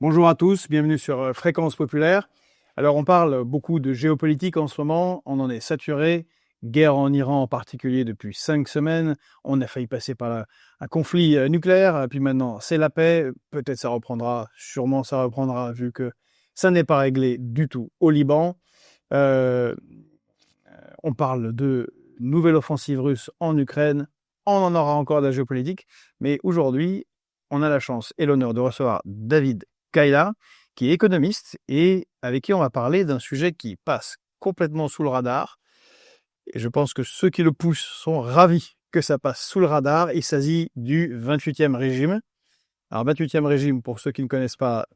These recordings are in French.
Bonjour à tous, bienvenue sur Fréquence Populaire. Alors on parle beaucoup de géopolitique en ce moment, on en est saturé. Guerre en Iran en particulier depuis 5 semaines. On a failli passer par un conflit nucléaire, puis maintenant c'est la paix. Peut-être ça reprendra, sûrement ça reprendra vu que ça n'est pas réglé du tout au Liban. Euh, on parle de nouvelle offensive russe en Ukraine. On en aura encore de la géopolitique. Mais aujourd'hui, on a la chance et l'honneur de recevoir David Kayla, qui est économiste et avec qui on va parler d'un sujet qui passe complètement sous le radar. Et je pense que ceux qui le poussent sont ravis que ça passe sous le radar. Il s'agit du 28e régime. Alors, 28e régime, pour ceux qui ne connaissent pas,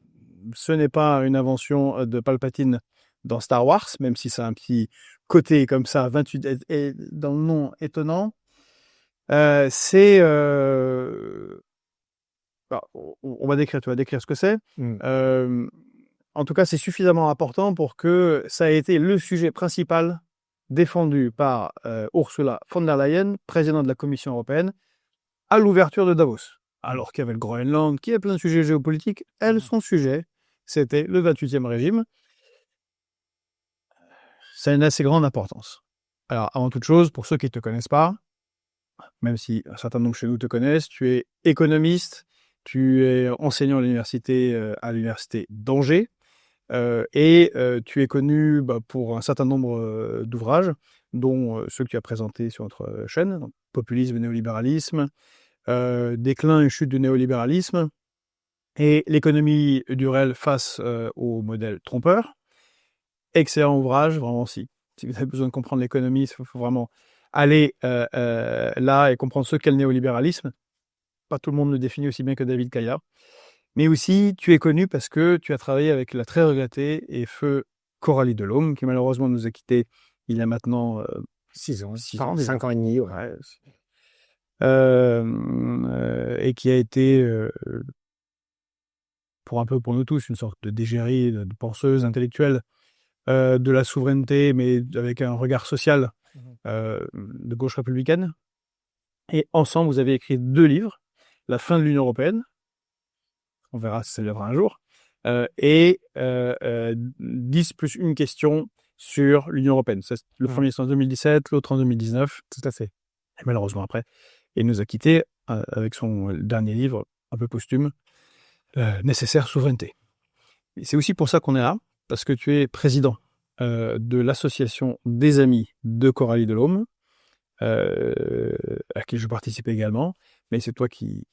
ce n'est pas une invention de Palpatine dans Star Wars, même si ça a un petit côté comme ça, 28 est dans le nom étonnant. On va décrire, tu vas décrire ce que c'est. En tout cas, c'est suffisamment important pour que ça ait été le sujet principal défendu par Ursula von der Leyen, présidente de la Commission européenne, à l'ouverture de Davos. Alors qu'il y avait le Groenland, qui est plein de sujets géopolitiques, elle, son sujet, c'était le 28e régime. Ça a une assez grande importance. Alors, avant toute chose, pour ceux qui ne te connaissent pas, même si un certain nombre chez nous te connaissent, tu es économiste, tu es enseignant à l'université d'Angers, et tu es connu pour un certain nombre d'ouvrages, dont ceux que tu as présentés sur notre chaîne, donc, Populisme et néolibéralisme, Déclin et chute du néolibéralisme, et l'économie du réel face au modèle trompeur. Excellent ouvrage, vraiment, si vous avez besoin de comprendre l'économie, il faut vraiment aller là et comprendre ce qu'est le néolibéralisme. Pas tout le monde le définit aussi bien que David Kayla. Mais aussi, tu es connu parce que tu as travaillé avec la très regrettée et feu Coralie Delhomme, qui malheureusement nous a quittés il y a maintenant 6 ans, 5 ans et demi. Ouais. et qui a été, pour nous tous, une sorte de d'égérie, de penseuse intellectuelle de la souveraineté, mais avec un regard social de gauche républicaine. Et ensemble, vous avez écrit 2 livres, La fin de l'Union européenne, on verra si ça viendra un jour, et 10 plus une question sur l'Union européenne. Le premier c'est en 2017, l'autre en 2019. Tout à fait. Et malheureusement après, il nous a quittés avec son dernier livre, un peu posthume, Nécessaire souveraineté. Et c'est aussi pour ça qu'on est là, parce que tu es président de l'association des amis de Coralie Delhomme, à qui je participe également, mais c'est toi qui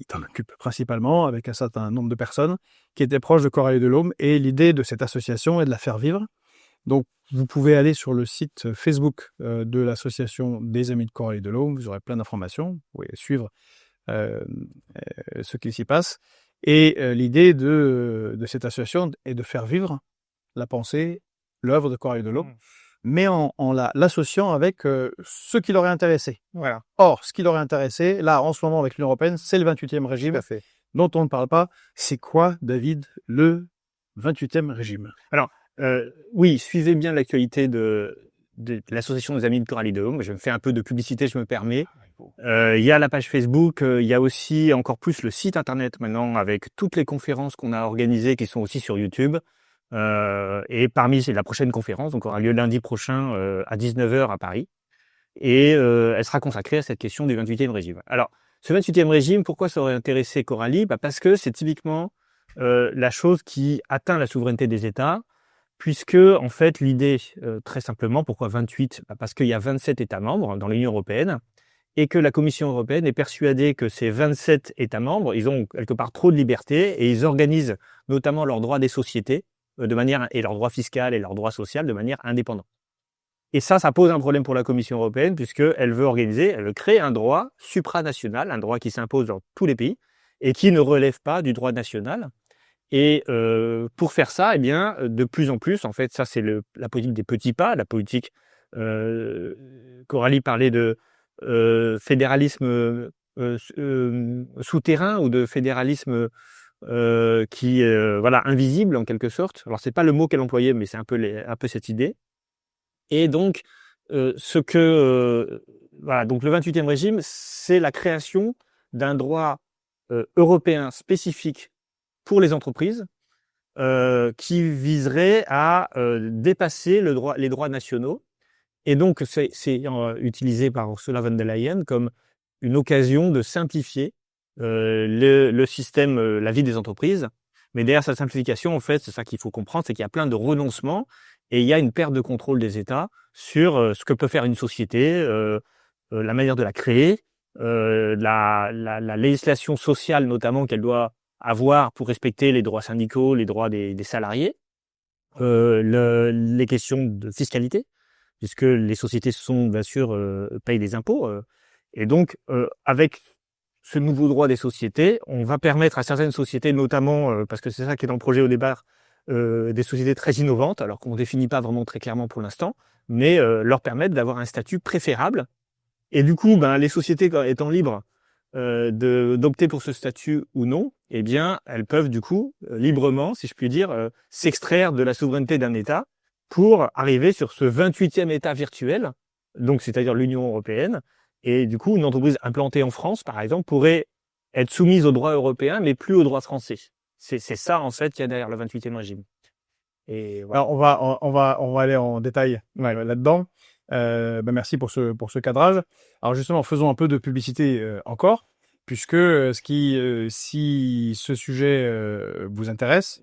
t'en occupe principalement, avec un certain nombre de personnes qui étaient proches de Coralie Delhomme, et l'idée de cette association est de la faire vivre. Donc, vous pouvez aller sur le site Facebook de l'association des amis de Coralie Delhomme, vous aurez plein d'informations, vous pouvez suivre ce qui s'y passe. Et l'idée de cette association est de faire vivre la pensée, l'œuvre de Coralie Delhomme, mais en l'associant avec ce qui l'aurait intéressé. Voilà. Or, ce qui l'aurait intéressé, là, en ce moment, avec l'Union européenne, c'est le 28e régime dont on ne parle pas. C'est quoi, David, le 28e régime? Alors, oui, suivez bien l'actualité de l'association des amis de Coralie Delhomme. Je me fais un peu de publicité, je me permets. Il y a la page Facebook, il y a aussi encore plus le site internet maintenant avec toutes les conférences qu'on a organisées qui sont aussi sur YouTube. Et parmi la prochaine conférence, donc aura lieu lundi prochain à 19h à Paris. Et elle sera consacrée à cette question du 28e régime. Alors, ce 28e régime, pourquoi ça aurait intéressé Coralie? Parce que c'est typiquement la chose qui atteint la souveraineté des États, puisque, en fait, l'idée, très simplement, pourquoi 28? Parce qu'il y a 27 États membres dans l'Union européenne, et que la Commission européenne est persuadée que ces 27 États membres, ils ont quelque part trop de liberté, et ils organisent notamment leurs droits des sociétés, et leurs droits fiscaux et leurs droits sociaux de manière indépendante. Et ça pose un problème pour la Commission européenne, puisqu'elle elle veut créer un droit supranational, un droit qui s'impose dans tous les pays, et qui ne relève pas du droit national. Et pour faire ça, eh bien, de plus en plus, en fait, ça c'est la politique des petits pas, la politique, Coralie parlait de fédéralisme souterrain ou de fédéralisme invisible en quelque sorte. Alors c'est pas le mot qu'elle employait, mais c'est un peu cette idée. Et donc, donc le 28e régime, c'est la création d'un droit européen spécifique pour les entreprises qui viserait à dépasser les droits nationaux. Et donc, c'est utilisé par Ursula von der Leyen comme une occasion de simplifier le système, la vie des entreprises. Mais derrière cette simplification, en fait, c'est ça qu'il faut comprendre, c'est qu'il y a plein de renoncements et il y a une perte de contrôle des États sur ce que peut faire une société, la manière de la créer, la législation sociale notamment qu'elle doit avoir pour respecter les droits syndicaux, les droits des salariés, les questions de fiscalité, puisque les sociétés sont bien sûr payent des impôts, et donc avec ce nouveau droit des sociétés, on va permettre à certaines sociétés, notamment parce que c'est ça qui est dans le projet au départ, des sociétés très innovantes, alors qu'on ne définit pas vraiment très clairement pour l'instant, mais leur permettre d'avoir un statut préférable. Et du coup, les sociétés étant libres d'opter pour ce statut ou non, eh bien, elles peuvent du coup librement, si je puis dire, s'extraire de la souveraineté d'un État pour arriver sur ce 28e État virtuel, donc c'est-à-dire l'Union européenne. Et du coup, une entreprise implantée en France, par exemple, pourrait être soumise aux droits européens, mais plus aux droits français. C'est ça, en fait, qu'il y a derrière le 28e régime. Et voilà. Alors, on va aller en détail là-dedans. Merci pour ce cadrage. Alors justement, faisons un peu de publicité encore, puisque si ce sujet vous intéresse,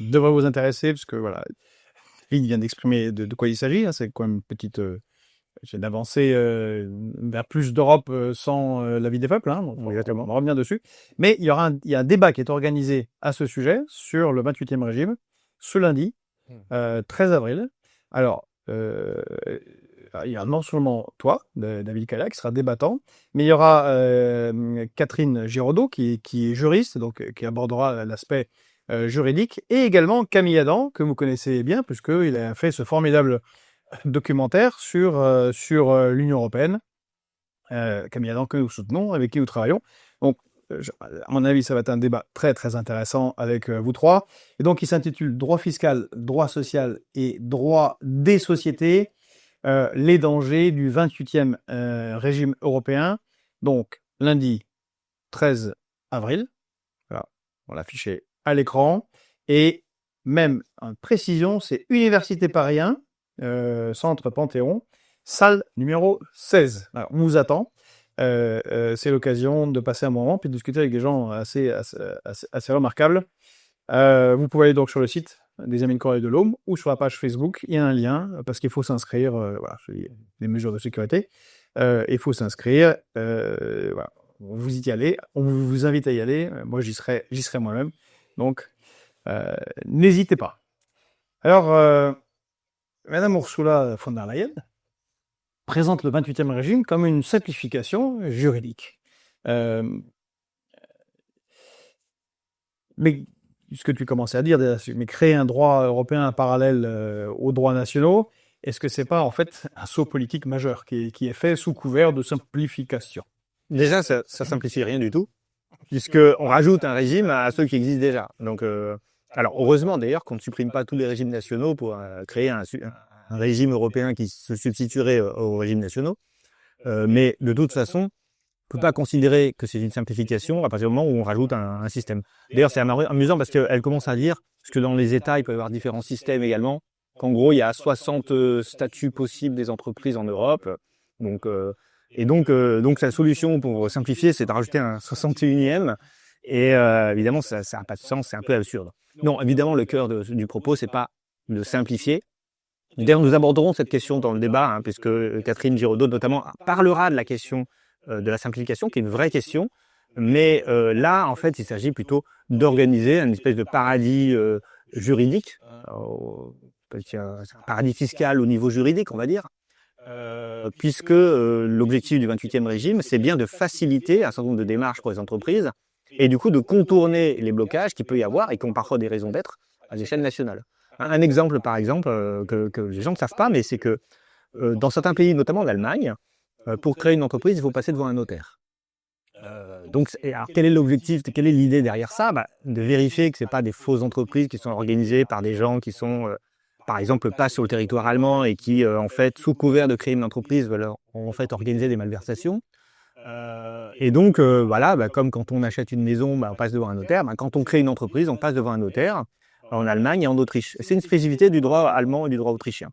devrait vous intéresser, parce que voilà, David vient d'exprimer de quoi il s'agit. Hein, c'est quand même une petite d'avancée vers plus d'Europe sans la vie des peuples. Hein, donc on revient dessus. Mais il y a un débat qui est organisé à ce sujet sur le 28e régime ce lundi, 13 avril. Alors, il y a non seulement toi, David Cala, qui sera débattant, mais il y aura Catherine Giraudot, qui est juriste, donc qui abordera l'aspect juridique, et également Camille Adam, que vous connaissez bien, puisqu'il a fait ce formidable documentaire sur l'Union européenne. Camille Adam, que nous soutenons, avec qui nous travaillons. Donc, à mon avis, ça va être un débat très très intéressant avec vous trois. Et donc, il s'intitule Droit fiscal, droit social et droit des sociétés, les dangers du 28e régime européen. Donc, lundi 13 avril, voilà, on l'a affiché à l'écran. Et même en précision, c'est Université Paris 1, Centre Panthéon, salle numéro 16. Alors, on vous attend. C'est l'occasion de passer un moment puis de discuter avec des gens assez remarquables. Vous pouvez aller donc sur le site des Amis de Corée de l'Aume ou sur la page Facebook. Il y a un lien parce qu'il faut s'inscrire. Voilà, les mesures de sécurité. Il faut s'inscrire. Voilà, vous y allez. On vous invite à y aller. Moi, j'y serai moi-même. Donc, n'hésitez pas. Alors, Madame Ursula von der Leyen présente le 28e régime comme une simplification juridique. Mais ce que tu commençais à dire, mais créer un droit européen parallèle aux droits nationaux, est-ce que c'est pas en fait un saut politique majeur qui est fait sous couvert de simplification? Déjà, ça simplifie rien du tout, puisque on rajoute un régime à ceux qui existent déjà. Donc, alors heureusement d'ailleurs qu'on ne supprime pas tous les régimes nationaux pour créer un régime européen qui se substituerait aux régimes nationaux. Mais de toute façon, on ne peut pas considérer que c'est une simplification à partir du moment où on rajoute un système. D'ailleurs, c'est amusant parce qu'elle commence à dire, parce que dans les États, il peut y avoir différents systèmes également, qu'en gros, il y a 60 statuts possibles des entreprises en Europe. Donc sa solution pour simplifier, c'est de rajouter un 61e. Et évidemment, ça n'a pas de sens, c'est un peu absurde. Non, évidemment, le cœur du propos, c'est pas de simplifier. D'ailleurs, nous aborderons cette question dans le débat, puisque Catherine Giraudot, notamment, parlera de la question de la simplification, qui est une vraie question. Mais là, en fait, il s'agit plutôt d'organiser une espèce de paradis juridique, un paradis fiscal au niveau juridique, on va dire, puisque l'objectif du 28e régime, c'est bien de faciliter un certain nombre de démarches pour les entreprises, et du coup de contourner les blocages qu'il peut y avoir, et qui ont parfois des raisons d'être, à l'échelle nationale. Un exemple, par exemple, que les gens ne savent pas, mais c'est que dans certains pays, notamment en Allemagne, pour créer une entreprise, il faut passer devant un notaire. Donc, alors, quel est l'objectif, quelle est l'idée derrière ça? De vérifier que ce n'est pas des fausses entreprises qui sont organisées par des gens qui sont, par exemple, pas sur le territoire allemand et qui, en fait, sous couvert de créer une entreprise, veulent en fait organiser des malversations. Et donc, voilà, comme quand on achète une maison, on passe devant un notaire. Quand on crée une entreprise, on passe devant un notaire en Allemagne et en Autriche. C'est une spécificité du droit allemand et du droit autrichien.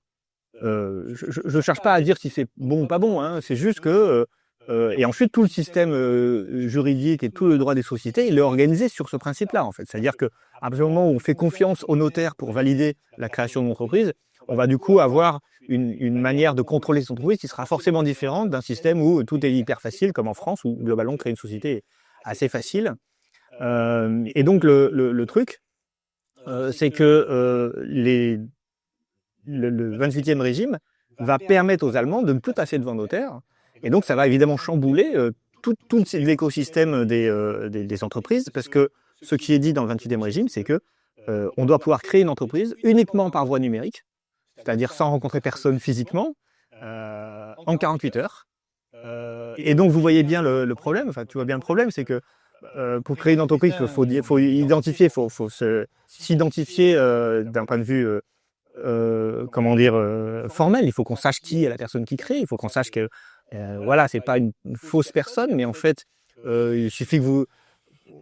Je ne cherche pas à dire si c'est bon ou pas bon, hein, c'est juste que... et ensuite, tout le système juridique et tout le droit des sociétés, il est organisé sur ce principe-là, en fait. C'est-à-dire qu'à partir du moment où on fait confiance au notaire pour valider la création d'une entreprise, on va du coup avoir une manière de contrôler cette entreprise qui sera forcément différente d'un système où tout est hyper facile, comme en France, où globalement créer une société est assez facile. Et donc le truc, c'est que le 28e régime va permettre aux Allemands de ne plus passer devant notaire. Et donc ça va évidemment chambouler tout l'écosystème des entreprises, parce que ce qui est dit dans le 28e régime, c'est que on doit pouvoir créer une entreprise uniquement par voie numérique, c'est-à-dire sans rencontrer personne physiquement, en 48 heures. Et donc vous voyez bien le problème, enfin tu vois bien le problème, c'est que pour créer une entreprise, il faut identifier, faut s'identifier d'un point de vue formel. Il faut qu'on sache qui est la personne qui crée, il faut qu'on sache que voilà, c'est pas une fausse personne, mais en fait, il suffit que vous...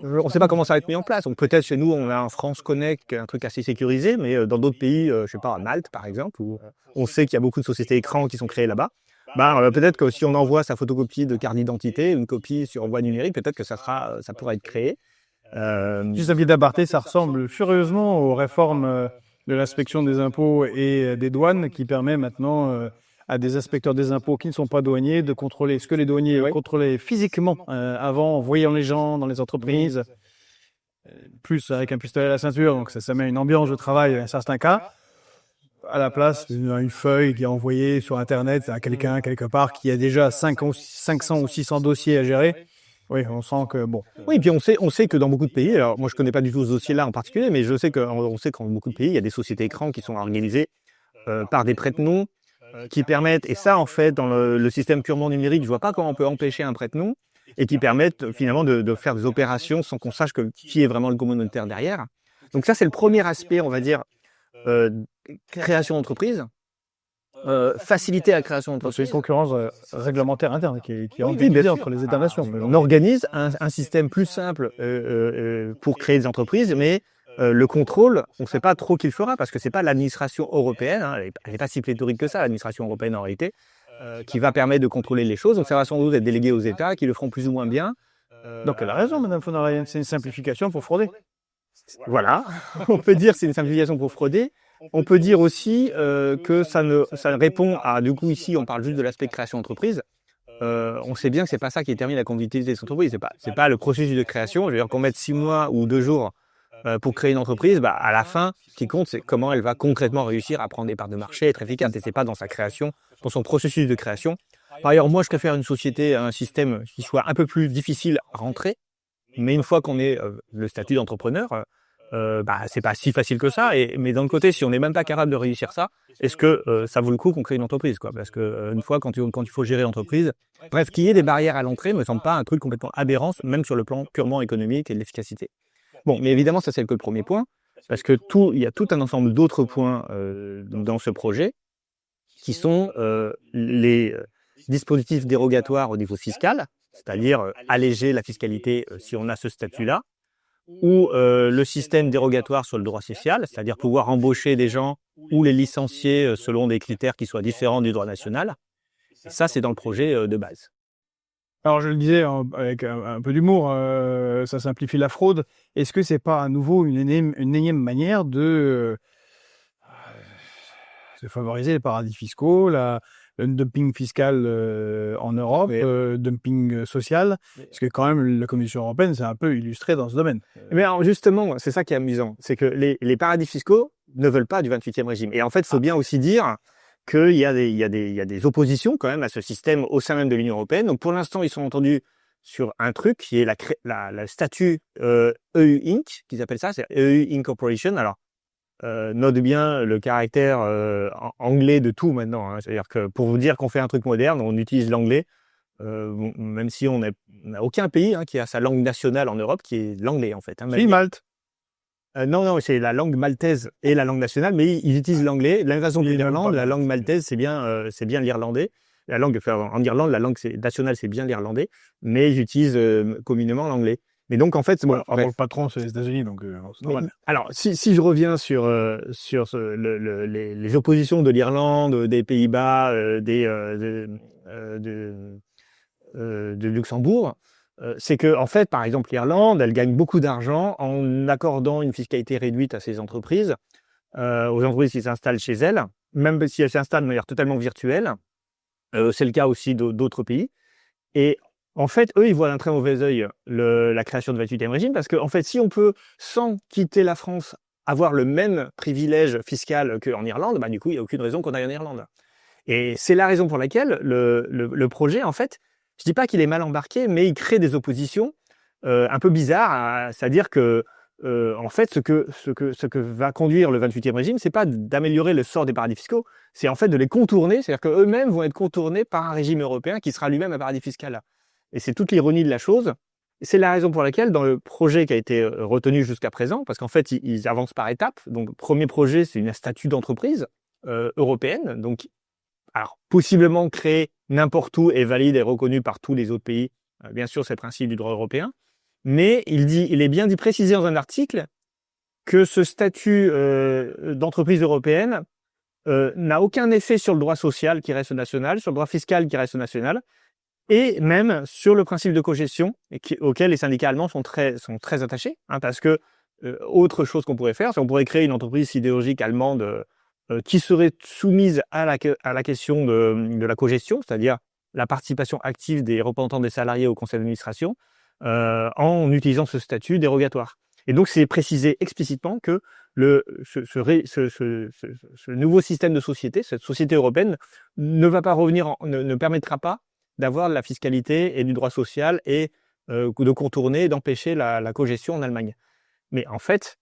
On ne sait pas comment ça va être mis en place. Donc peut-être chez nous, on a un France Connect, un truc assez sécurisé, mais dans d'autres pays, je sais pas, à Malte par exemple, où on sait qu'il y a beaucoup de sociétés écrans qui sont créées là-bas, peut-être que si on envoie sa photocopie de carte d'identité, une copie sur voie numérique, peut-être que ça pourra être créé. Juste un petit aparté, ça ressemble furieusement aux réformes de l'inspection des impôts et des douanes qui permet maintenant à des inspecteurs des impôts qui ne sont pas douaniers de contrôler ce que les douaniers contrôlaient physiquement avant, en voyant les gens dans les entreprises, plus avec un pistolet à la ceinture, donc ça met une ambiance de travail dans certains cas. À la place, une feuille qui est envoyée sur Internet à quelqu'un, quelque part, qui a déjà 500 ou 600 dossiers à gérer. Oui, on sent que bon. Oui, puis on sait que dans beaucoup de pays, alors moi je connais pas du tout ce dossier-là en particulier, mais on sait qu'en beaucoup de pays, il y a des sociétés écrans qui sont organisées par des prête-noms qui permettent, et ça en fait, dans le système purement numérique, je vois pas comment on peut empêcher un prête-nom, et qui permettent finalement de faire des opérations sans qu'on sache qui est vraiment le communautaire derrière. Donc ça, c'est le premier aspect, on va dire, création d'entreprise. Faciliter la création d'entreprise. C'est une concurrence réglementaire interne qui est organisée entre les États-nations. On organise un système plus simple pour créer des entreprises, mais le contrôle, on ne sait pas trop qui le fera, parce que c'est pas l'administration européenne, hein, elle n'est pas si pléthorique que ça, l'administration européenne en réalité, qui va permettre de contrôler les choses. Donc ça va sans doute être délégué aux États, qui le feront plus ou moins bien. Donc elle a raison, Madame von der Leyen, c'est une simplification pour frauder. Voilà, on peut dire que c'est une simplification pour frauder. On peut dire aussi que ça répond à, du coup ici on parle juste de l'aspect création d'entreprise. On sait bien que c'est pas ça qui détermine la compétitivité des entreprises. C'est pas le processus de création. Je veux dire qu'on mette 6 mois ou 2 jours pour créer une entreprise, à la fin, ce qui compte, c'est comment elle va concrètement réussir à prendre des parts de marché, être efficace. Et c'est pas dans sa création, dans son processus de création. Par ailleurs, moi, je préfère une société, un système qui soit un peu plus difficile à rentrer, mais une fois qu'on est le statut d'entrepreneur, c'est pas si facile que ça. Mais d'un côté, si on n'est même pas capable de réussir ça, est-ce que ça vaut le coup qu'on crée une entreprise, quoi? Parce que une fois, quand il faut gérer l'entreprise, bref, qu'il y ait des barrières à l'entrée me semble pas un truc complètement aberrant, même sur le plan purement économique et de l'efficacité. Bon, mais évidemment, ça c'est que le premier point, parce que il y a tout un ensemble d'autres points dans ce projet qui sont les dispositifs dérogatoires au niveau fiscal, c'est-à-dire alléger la fiscalité si on a ce statut-là, ou le système dérogatoire sur le droit social, c'est-à-dire pouvoir embaucher des gens ou les licencier selon des critères qui soient différents du droit national. Ça, c'est dans le projet de base. Alors je le disais avec un peu d'humour, ça simplifie la fraude. Est-ce que c'est pas à nouveau une énième manière de favoriser les paradis fiscaux, le dumping fiscal en Europe, dumping social, parce que quand même la Commission européenne s'est un peu illustrée dans ce domaine. Mais alors justement, c'est ça qui est amusant, c'est que les paradis fiscaux ne veulent pas du 28e régime. Et en fait, il faut bien aussi dire qu'il y a des oppositions quand même à ce système au sein même de l'Union européenne. Donc pour l'instant, ils sont entendus sur un truc qui est la statut EU Inc, qu'ils appellent ça, c'est EU Incorporation. Alors, note bien le caractère anglais de tout maintenant, hein. C'est-à-dire que pour vous dire qu'on fait un truc moderne, on utilise l'anglais, même si on n'a aucun pays qui a sa langue nationale en Europe qui est l'anglais en fait. Oui, Malte. Non, c'est la langue maltaise et la langue nationale, mais ils utilisent l'anglais. L'invasion de l'Irlande, la langue maltaise, c'est bien l'irlandais. La langue, en Irlande, la langue nationale, c'est bien l'irlandais, mais ils utilisent communément l'anglais. Mais donc, en fait, bon, le patron, c'est les États-Unis, donc c'est normal. Alors, si je reviens sur les oppositions de l'Irlande, des Pays-Bas, de Luxembourg, c'est que, en fait, par exemple, l'Irlande, elle gagne beaucoup d'argent en accordant une fiscalité réduite à ses entreprises, aux entreprises qui s'installent chez elles, même si elles s'installent de manière totalement virtuelle. C'est le cas aussi d'autres pays. Et en fait, eux, ils voient d'un très mauvais œil la création de 28e régime, parce que, en fait, si on peut, sans quitter la France, avoir le même privilège fiscal qu'en Irlande, bah, du coup, il n'y a aucune raison qu'on aille en Irlande. Et c'est la raison pour laquelle le projet, en fait, je dis pas qu'il est mal embarqué, mais il crée des oppositions un peu bizarres, c'est-à-dire que en fait, ce que va conduire le 28e régime, c'est pas d'améliorer le sort des paradis fiscaux, c'est en fait de les contourner, c'est-à-dire qu'eux-mêmes vont être contournés par un régime européen qui sera lui-même un paradis fiscal. Et c'est toute l'ironie de la chose. C'est la raison pour laquelle, dans le projet qui a été retenu jusqu'à présent, parce qu'en fait, ils avancent par étapes. Donc, le premier projet, c'est une statut d'entreprise européenne, donc alors possiblement créé n'importe où et valide et reconnu par tous les autres pays. Bien sûr, c'est le principe du droit européen. Mais il est bien dit précisé dans un article que ce statut d'entreprise européenne n'a aucun effet sur le droit social qui reste national, sur le droit fiscal qui reste national, et même sur le principe de cogestion auquel les syndicats allemands sont très attachés, hein, parce que autre chose qu'on pourrait faire, c'est qu'on pourrait créer une entreprise sidérurgique allemande qui serait soumise à la question de la cogestion, c'est-à-dire la participation active des représentants des salariés au conseil d'administration, en utilisant ce statut dérogatoire. Et donc, c'est précisé explicitement que ce nouveau système de société, cette société européenne, ne va pas revenir, ne permettra pas d'avoir de la fiscalité et du droit social et de contourner, d'empêcher la cogestion en Allemagne. Mais en fait,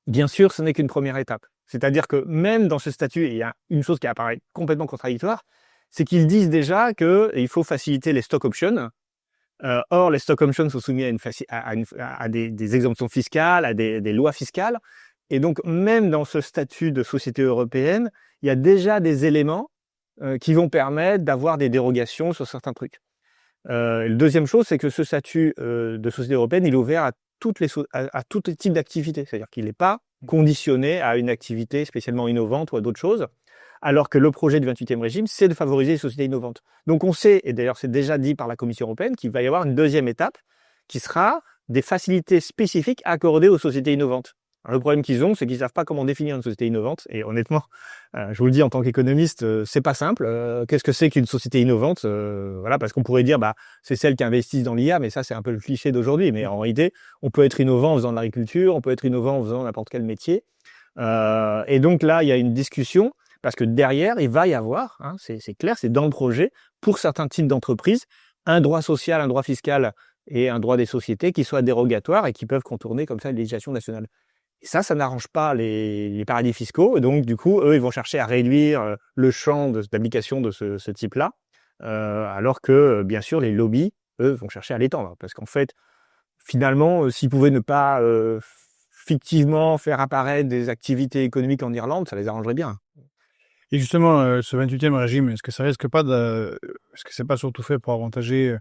bien sûr, ce n'est qu'une première étape. C'est-à-dire que même dans ce statut, il y a une chose qui apparaît complètement contradictoire, c'est qu'ils disent déjà qu'il faut faciliter les stock options. Or, les stock options sont soumis à des exemptions fiscales, à des lois fiscales. Et donc, même dans ce statut de société européenne, il y a déjà des éléments qui vont permettre d'avoir des dérogations sur certains trucs. La deuxième chose, c'est que ce statut de société européenne, il est ouvert à tout type d'activité. C'est-à-dire qu'il n'est pas conditionné à une activité spécialement innovante ou à d'autres choses. Alors que le projet du 28e régime, c'est de favoriser les sociétés innovantes. Donc on sait, et d'ailleurs c'est déjà dit par la Commission européenne, qu'il va y avoir une deuxième étape qui sera des facilités spécifiques accordées aux sociétés innovantes. Alors, le problème qu'ils ont, c'est qu'ils ne savent pas comment définir une société innovante. Et honnêtement, je vous le dis en tant qu'économiste, c'est pas simple. Qu'est-ce que c'est qu'une société innovante? Voilà, parce qu'on pourrait dire, c'est celle qui investit dans l'IA, mais ça c'est un peu le cliché d'aujourd'hui. Mais en réalité, on peut être innovant en faisant de l'agriculture, on peut être innovant en faisant n'importe quel métier. Et donc là, il y a une discussion. Parce que derrière, il va y avoir, hein, c'est clair, c'est dans le projet, pour certains types d'entreprises, un droit social, un droit fiscal et un droit des sociétés qui soient dérogatoires et qui peuvent contourner comme ça la législation nationale. Et ça n'arrange pas les paradis fiscaux. Et donc, du coup, eux, ils vont chercher à réduire le champ d'application de ce type-là, alors que, bien sûr, les lobbies, eux, vont chercher à l'étendre. Parce qu'en fait, finalement, s'ils pouvaient ne pas fictivement faire apparaître des activités économiques en Irlande, ça les arrangerait bien. Et justement, ce 28e régime, est-ce que ça risque pas est-ce que c'est pas surtout fait pour avantager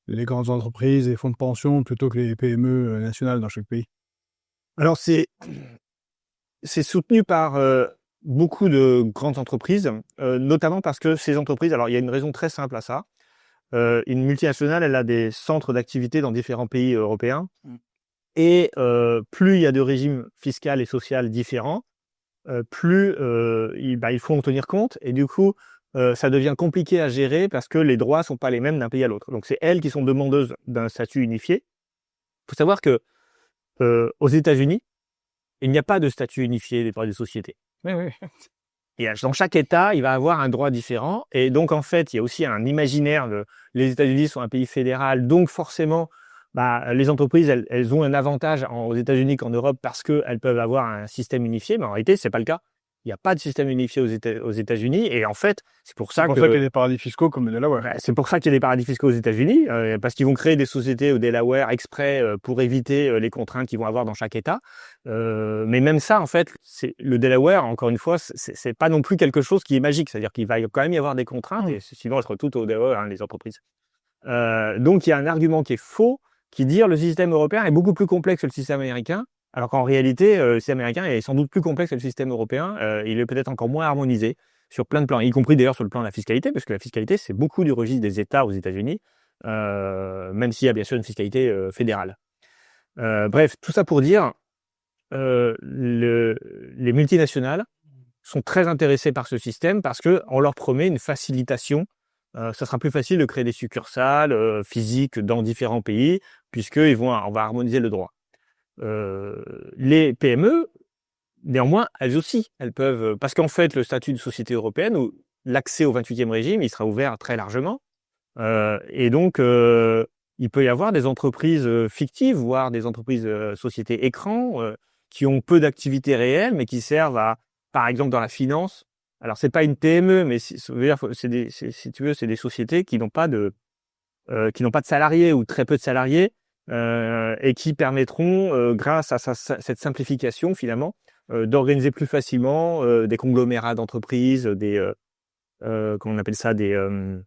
les grandes entreprises et fonds de pension plutôt que les PME nationales dans chaque pays? Alors, c'est soutenu par beaucoup de grandes entreprises, notamment parce que ces entreprises, alors il y a une raison très simple à ça. Une multinationale, elle a des centres d'activité dans différents pays européens. Et plus il y a de régimes fiscaux et sociaux différents, plus il faut en tenir compte, et du coup ça devient compliqué à gérer parce que les droits sont pas les mêmes d'un pays à l'autre. Donc c'est elles qui sont demandeuses d'un statut unifié. Il faut savoir que aux États-Unis, il n'y a pas de statut unifié des droits des sociétés. Oui. Et dans chaque État, il va avoir un droit différent, et donc en fait, il y a aussi un imaginaire les États-Unis sont un pays fédéral, donc forcément les entreprises, elles ont un avantage aux États-Unis qu'en Europe parce qu'elles peuvent avoir un système unifié, mais en réalité, c'est pas le cas. Il n'y a pas de système unifié aux États-Unis. Et en fait, c'est pour ça qu'il y a des paradis fiscaux comme le Delaware. C'est pour ça qu'il y a des paradis fiscaux aux États-Unis, parce qu'ils vont créer des sociétés au Delaware exprès pour éviter les contraintes qu'ils vont avoir dans chaque État. Mais même ça, en fait, le Delaware, encore une fois, c'est pas non plus quelque chose qui est magique. C'est-à-dire qu'il va quand même y avoir des contraintes, et sinon elles seront toutes au Delaware, les entreprises. Donc il y a un argument qui est faux, qui dit que le système européen est beaucoup plus complexe que le système américain. Alors qu'en réalité, le système américain est sans doute plus complexe que le système européen. Il est peut-être encore moins harmonisé sur plein de plans, y compris d'ailleurs sur le plan de la fiscalité, parce que la fiscalité, c'est beaucoup du registre des États aux États-Unis, même s'il y a bien sûr une fiscalité fédérale. Bref, tout ça pour dire, les multinationales sont très intéressées par ce système parce qu'on leur promet une facilitation. Ça sera plus facile de créer des succursales physiques dans différents pays, on va harmoniser le droit. Les PME, néanmoins, elles aussi, elles peuvent, parce qu'en fait, le statut de société européenne, ou l'accès au 28e régime, il sera ouvert très largement. Et donc, il peut y avoir des entreprises fictives, voire des entreprises sociétés écrans, qui ont peu d'activités réelles, mais qui servent à, par exemple, dans la finance. Alors, c'est pas une PME, mais si tu veux, c'est des sociétés qui n'ont pas de salariés ou très peu de salariés, et qui permettront, grâce à cette simplification finalement, d'organiser plus facilement des conglomérats d'entreprises, comment on appelle ça, des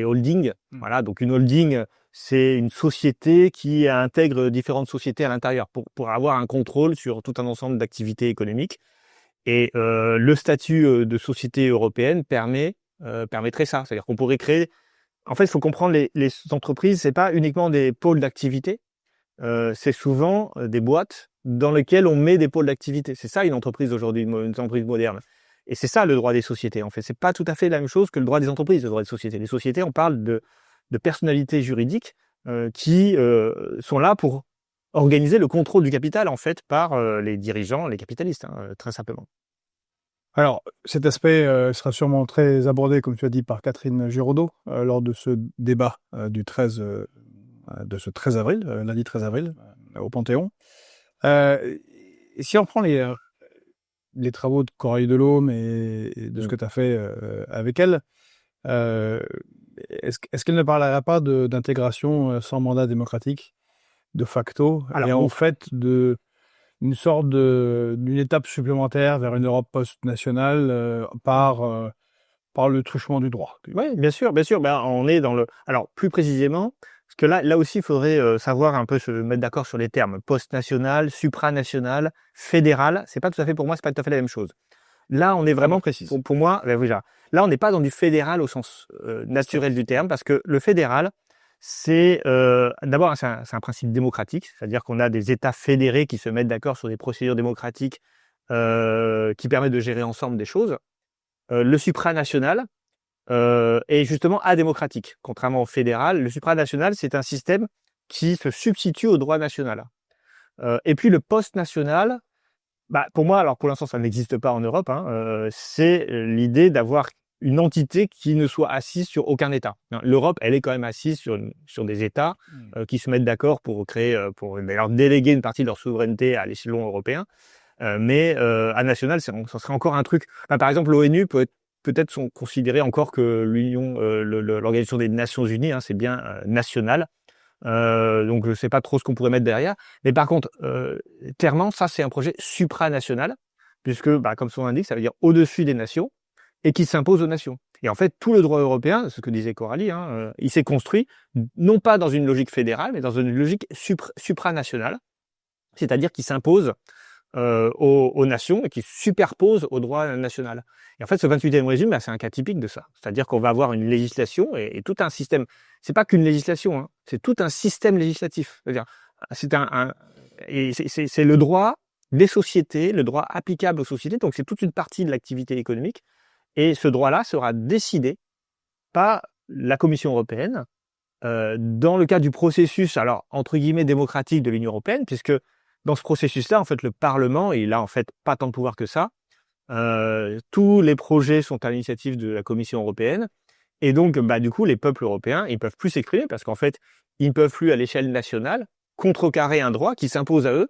holdings. Voilà, donc une holding, c'est une société qui intègre différentes sociétés à l'intérieur pour avoir un contrôle sur tout un ensemble d'activités économiques. Et le statut de société européenne permettrait ça. C'est-à-dire qu'on pourrait créer. En fait, il faut comprendre les entreprises, c'est pas uniquement des pôles d'activité, c'est souvent des boîtes dans lesquelles on met des pôles d'activité. C'est ça une entreprise aujourd'hui, une entreprise moderne. Et c'est ça le droit des sociétés. En fait, c'est pas tout à fait la même chose que le droit des entreprises, le droit des sociétés. Les sociétés, on parle de personnalités juridiques qui sont là pour organiser le contrôle du capital en fait par les dirigeants, les capitalistes, très simplement. Alors, cet aspect sera sûrement très abordé, comme tu as dit, par Catherine Giraudot lors de ce débat de ce 13 avril, lundi 13 avril, au Panthéon. Et si on prend les travaux de Coralie Delhomme et de ce que tu as fait avec elle, est-ce qu'elle ne parlera pas d'intégration sans mandat démocratique, de facto, et en fait une sorte d'une étape supplémentaire vers une Europe post-nationale par le truchement du droit? Oui, bien sûr. Ben, on est dans alors, plus précisément, parce que là aussi, il faudrait savoir un peu se mettre d'accord sur les termes. Post-national, supranational, fédéral, c'est pas tout à fait, pour moi, c'est pas tout à fait la même chose. Là, on est vraiment précis. Pour moi, ben, déjà, là, on n'est pas dans du fédéral au sens naturel du terme, parce que le fédéral, c'est d'abord c'est un principe démocratique, c'est-à-dire qu'on a des États fédérés qui se mettent d'accord sur des procédures démocratiques qui permettent de gérer ensemble des choses. Le supranational est justement adémocratique, contrairement au fédéral. Le supranational, c'est un système qui se substitue au droit national. Et puis le post-national, pour moi, alors pour l'instant ça n'existe pas en Europe, c'est l'idée d'avoir une entité qui ne soit assise sur aucun État. L'Europe, elle est quand même assise sur des États qui se mettent d'accord pour leur déléguer une partie de leur souveraineté à l'échelon européen. Mais à national, ça serait encore un truc. Par exemple, l'ONU peut-être sont considérés encore que l'Organisation des Nations Unies, c'est bien national. Donc je ne sais pas trop ce qu'on pourrait mettre derrière. Mais par contre, clairement, ça c'est un projet supranational, puisque, comme son nom l'indique, ça veut dire au-dessus des nations, et qui s'impose aux nations. Et en fait, tout le droit européen, ce que disait Coralie, il s'est construit non pas dans une logique fédérale, mais dans une logique supranationale, c'est-à-dire qui s'impose aux nations et qui superpose au droit national. Et en fait, ce 28e régime, c'est un cas typique de ça. C'est-à-dire qu'on va avoir une législation et tout un système. C'est pas qu'une législation, c'est tout un système législatif. C'est-à-dire, c'est le droit des sociétés, le droit applicable aux sociétés. Donc, c'est toute une partie de l'activité économique. Et ce droit-là sera décidé par la Commission européenne dans le cadre du processus, alors entre guillemets démocratique de l'Union européenne, puisque dans ce processus-là, en fait, le Parlement, il a en fait pas tant de pouvoir que ça. Tous les projets sont à l'initiative de la Commission européenne, et donc, du coup, les peuples européens, ils peuvent plus s'exprimer parce qu'en fait, ils ne peuvent plus à l'échelle nationale contrecarrer un droit qui s'impose à eux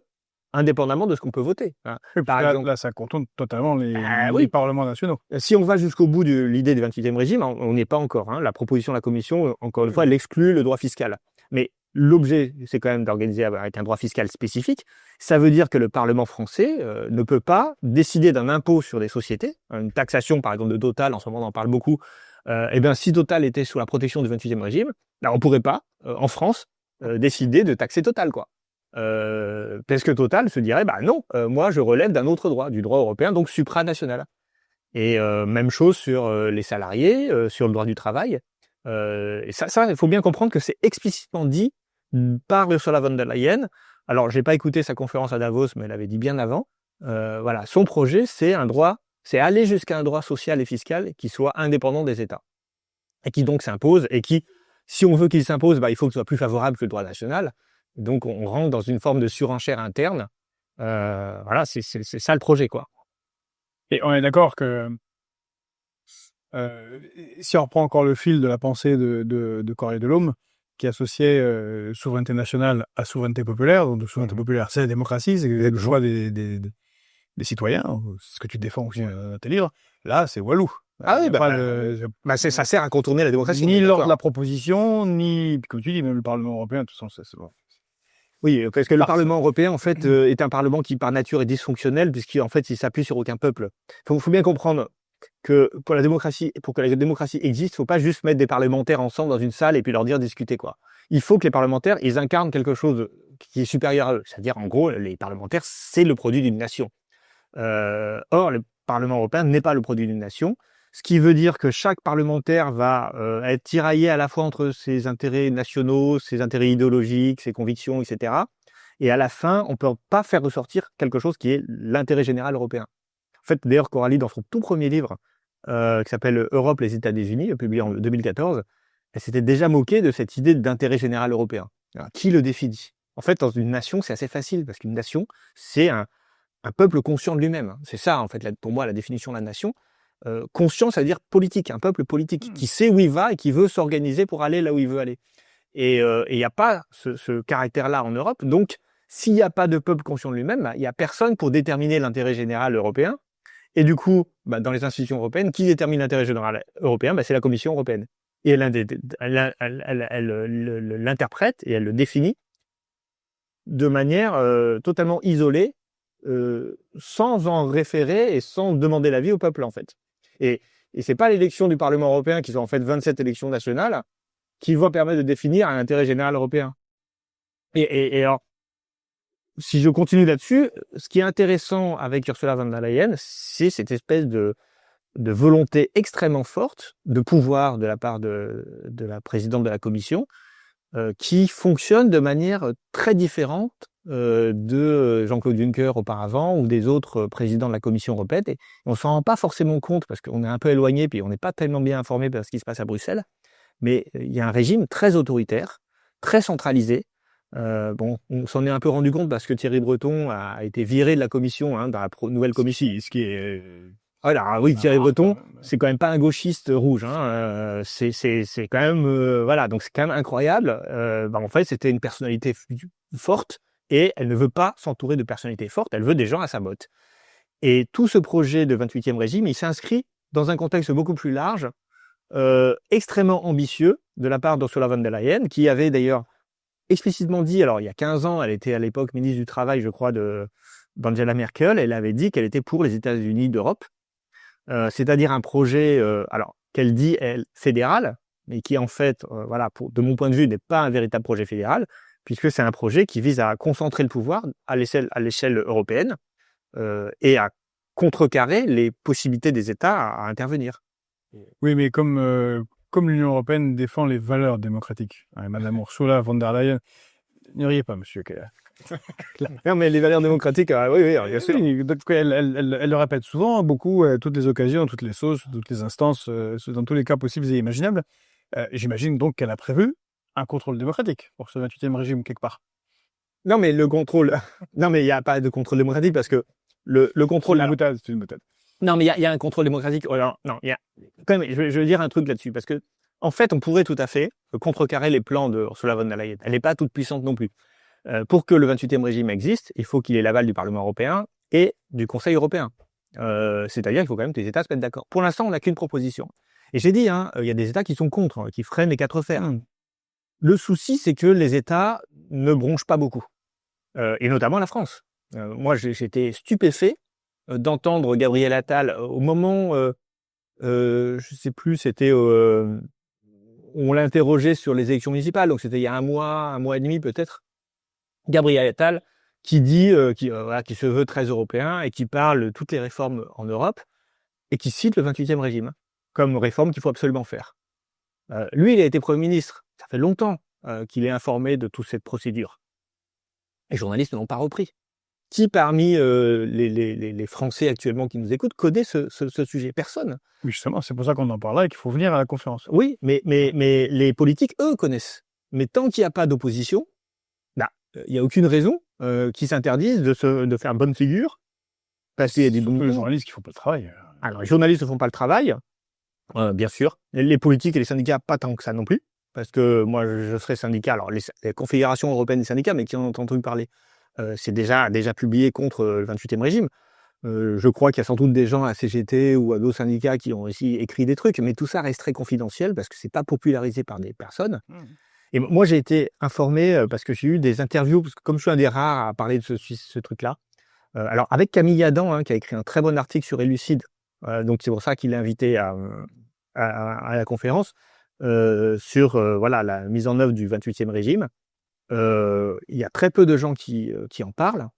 indépendamment de ce qu'on peut voter. Hein. Par exemple, là, ça contourne totalement les oui. parlements nationaux. Si on va jusqu'au bout de l'idée du 28e régime, on n'y est pas encore. Hein. La proposition de la Commission, encore une fois, elle exclut le droit fiscal. Mais l'objet, c'est quand même d'organiser avec un droit fiscal spécifique. Ça veut dire que le Parlement français ne peut pas décider d'un impôt sur des sociétés, une taxation par exemple de Total, en ce moment on en parle beaucoup. Eh bien, si Total était sous la protection du 28e régime, là, on pourrait pas, en France, décider de taxer Total, quoi. Parce que Total se dirait, bah non, moi je relève d'un autre droit, du droit européen, donc supranational. Et même chose sur les salariés, sur le droit du travail. Et ça, il faut bien comprendre que c'est explicitement dit par Ursula von der Leyen. Alors, j'ai pas écouté sa conférence à Davos, mais elle avait dit bien avant. Voilà, son projet, c'est aller jusqu'à un droit social et fiscal qui soit indépendant des États et qui donc s'impose et qui, si on veut qu'il s'impose, bah, il faut que ce soit plus favorable que le droit national. Donc, on rentre dans une forme de surenchère interne. Voilà, c'est ça le projet, quoi. Et on est d'accord que si on reprend encore le fil de la pensée de Corée de l'Homme, qui associait souveraineté nationale à souveraineté populaire, donc de souveraineté populaire, c'est la démocratie, c'est le choix des citoyens, c'est ce que tu défends aussi dans tes livres. Là, c'est Walou. Ah oui, ça sert à contourner la démocratie. Ni lors de la proposition, ni, comme tu dis, même le Parlement européen, de toute façon, c'est bon. Oui, parce que le Parlement européen, en fait, est un Parlement qui, par nature, est dysfonctionnel, puisqu'en fait, il s'appuie sur aucun peuple. Faut bien comprendre que pour que la démocratie existe, faut pas juste mettre des parlementaires ensemble dans une salle et puis leur dire discuter, quoi. Il faut que les parlementaires, ils incarnent quelque chose qui est supérieur à eux. C'est-à-dire, en gros, les parlementaires, c'est le produit d'une nation. Or, le Parlement européen n'est pas le produit d'une nation. Ce qui veut dire que chaque parlementaire va être tiraillé à la fois entre ses intérêts nationaux, ses intérêts idéologiques, ses convictions, etc. Et à la fin, on ne peut pas faire ressortir quelque chose qui est l'intérêt général européen. En fait, d'ailleurs, Coralie, dans son tout premier livre, qui s'appelle Europe, les États des Unis, publié en 2014, elle s'était déjà moquée de cette idée d'intérêt général européen. Alors, qui le définit? En fait, dans une nation, c'est assez facile, parce qu'une nation, c'est un peuple conscient de lui-même. C'est ça, en fait, pour moi, la définition de la nation. Conscient, ça veut dire politique, un peuple politique qui sait où il va et qui veut s'organiser pour aller là où il veut aller. Et il n'y a pas ce caractère-là en Europe. Donc, s'il n'y a pas de peuple conscient de lui-même, il n'y a personne pour déterminer l'intérêt général européen. Et du coup, dans les institutions européennes, qui détermine l'intérêt général européen? C'est la Commission européenne. Et elle l'interprète et elle le définit de manière totalement isolée, sans en référer et sans demander l'avis au peuple, en fait. Et c'est pas l'élection du Parlement européen, qui sont en fait 27 élections nationales, qui va permettre de définir un intérêt général européen. Et alors, si je continue là-dessus, ce qui est intéressant avec Ursula von der Leyen, c'est cette espèce de volonté extrêmement forte de pouvoir de la part de la présidente de la Commission, qui fonctionne de manière très différente de Jean-Claude Juncker auparavant ou des autres présidents de la Commission européenne. Et on s'en rend pas forcément compte parce qu'on est un peu éloigné puis on n'est pas tellement bien informé de ce qui se passe à Bruxelles. Mais il y a un régime très autoritaire, très centralisé. On s'en est un peu rendu compte parce que Thierry Breton a été viré de la Commission, dans la nouvelle Commission. Ce qui est... oui, Thierry Breton, c'est quand même pas un gauchiste rouge. C'est quand même... voilà, donc c'est quand même incroyable. En fait, c'était une personnalité forte et elle ne veut pas s'entourer de personnalités fortes, elle veut des gens à sa botte. Et tout ce projet de 28e régime, il s'inscrit dans un contexte beaucoup plus large, extrêmement ambitieux de la part d'Ursula von der Leyen, qui avait d'ailleurs explicitement dit, alors il y a 15 ans, elle était à l'époque ministre du Travail, je crois, d'Angela Merkel, elle avait dit qu'elle était pour les États-Unis d'Europe, c'est-à-dire un projet, alors qu'elle dit, elle, fédéral, mais qui en fait, de mon point de vue, n'est pas un véritable projet fédéral, puisque c'est un projet qui vise à concentrer le pouvoir à l'échelle européenne et à contrecarrer les possibilités des États à intervenir. Oui, mais comme l'Union européenne défend les valeurs démocratiques, Madame Ursula von der Leyen, ne riez pas, monsieur. Non, mais les valeurs démocratiques, oui, bien sûr. Elle le répète souvent, beaucoup, à toutes les occasions, toutes les sauces, toutes les instances, dans tous les cas possibles et imaginables. J'imagine donc qu'elle a prévu un contrôle démocratique pour ce 28e régime quelque part. Non, mais le contrôle... Non, mais il n'y a pas de contrôle démocratique parce que le contrôle... C'est une boutade. Non, mais il y a un contrôle démocratique. Non, il y a... Quand même, je veux dire un truc là-dessus parce que, en fait, on pourrait tout à fait contrecarrer les plans de Ursula von der Leyen. Elle n'est pas toute puissante non plus. Pour que le 28e régime existe, il faut qu'il ait l'aval du Parlement européen et du Conseil européen. C'est-à-dire qu'il faut quand même que les États se mettent d'accord. Pour l'instant, on n'a qu'une proposition. Et j'ai dit, il y a des États qui sont contre, qui freinent les quatre fers. Le souci, c'est que les États ne bronchent pas beaucoup, et notamment la France. Moi, j'étais stupéfait d'entendre Gabriel Attal au moment, je sais plus, c'était on l'interrogeait sur les élections municipales, donc c'était il y a un mois et demi peut-être. Gabriel Attal qui dit qui se veut très européen et qui parle de toutes les réformes en Europe et qui cite le 28e régime comme réforme qu'il faut absolument faire. Lui, il a été Premier ministre. Ça fait longtemps qu'il est informé de toute cette procédure. Les journalistes ne l'ont pas repris. Qui parmi les Français actuellement qui nous écoutent connaît ce sujet? Personne. Oui, justement, c'est pour ça qu'on en parle là et qu'il faut venir à la conférence. Oui, mais les politiques, eux, connaissent. Mais tant qu'il n'y a pas d'opposition, il n'y a aucune raison qu'ils s'interdisent de faire bonne figure. Parce qu'il y a des les journalistes qui font pas le travail. Alors, les journalistes ne font pas le travail, bien sûr. Les politiques et les syndicats, pas tant que ça non plus. Parce que moi, je serais syndicat. Alors, les confédérations européennes des syndicats, mais qui en ont entendu parler, c'est déjà publié contre le 28e régime. Je crois qu'il y a sans doute des gens à CGT ou à d'autres syndicats qui ont aussi écrit des trucs, mais tout ça reste très confidentiel parce que c'est pas popularisé par des personnes. Et moi, j'ai été informé parce que j'ai eu des interviews, parce que comme je suis un des rares à parler de ce truc-là, alors avec Camille Yadan, qui a écrit un très bon article sur Elucide, donc c'est pour ça qu'il l'a invité à la conférence, sur la mise en œuvre du 28e régime. Il y a très peu de gens qui en parlent,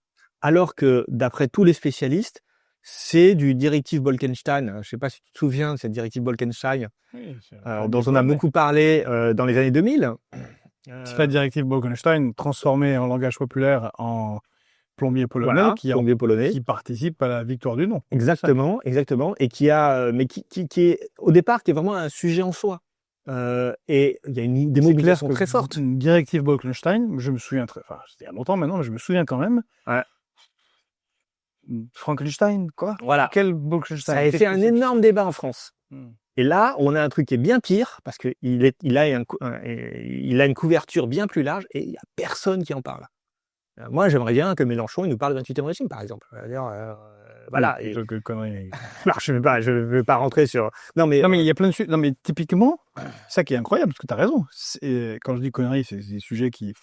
alors que d'après tous les spécialistes, c'est du directive Bolkestein. Je ne sais pas si tu te souviens de cette directive Bolkestein, dont on a beaucoup parlé dans les années 2000. C'est la directive Bolkestein transformée en langage populaire en plombier polonais, qui participe à la victoire du non. Exactement. Et qui est au départ qui est vraiment un sujet en soi. Et il y a des mobilisations très fortes. Une directive Bolkestein, je me souviens c'était il y a longtemps maintenant, mais je me souviens quand même. Ouais. Frankenstein, quoi? Voilà. Quel Bolkestein? Ça a fait un énorme débat en France. Et là, on a un truc qui est bien pire, parce qu'il a une couverture bien plus large, et il n'y a personne qui en parle. Moi, j'aimerais bien que Mélenchon il nous parle du 28e régime, par exemple. Voilà. Oui, connerie. Je ne veux pas rentrer sur... Non, mais il y a plein de sujets. Non, mais typiquement, ça qui est incroyable, parce que tu as raison. Quand je dis conneries, c'est des sujets qui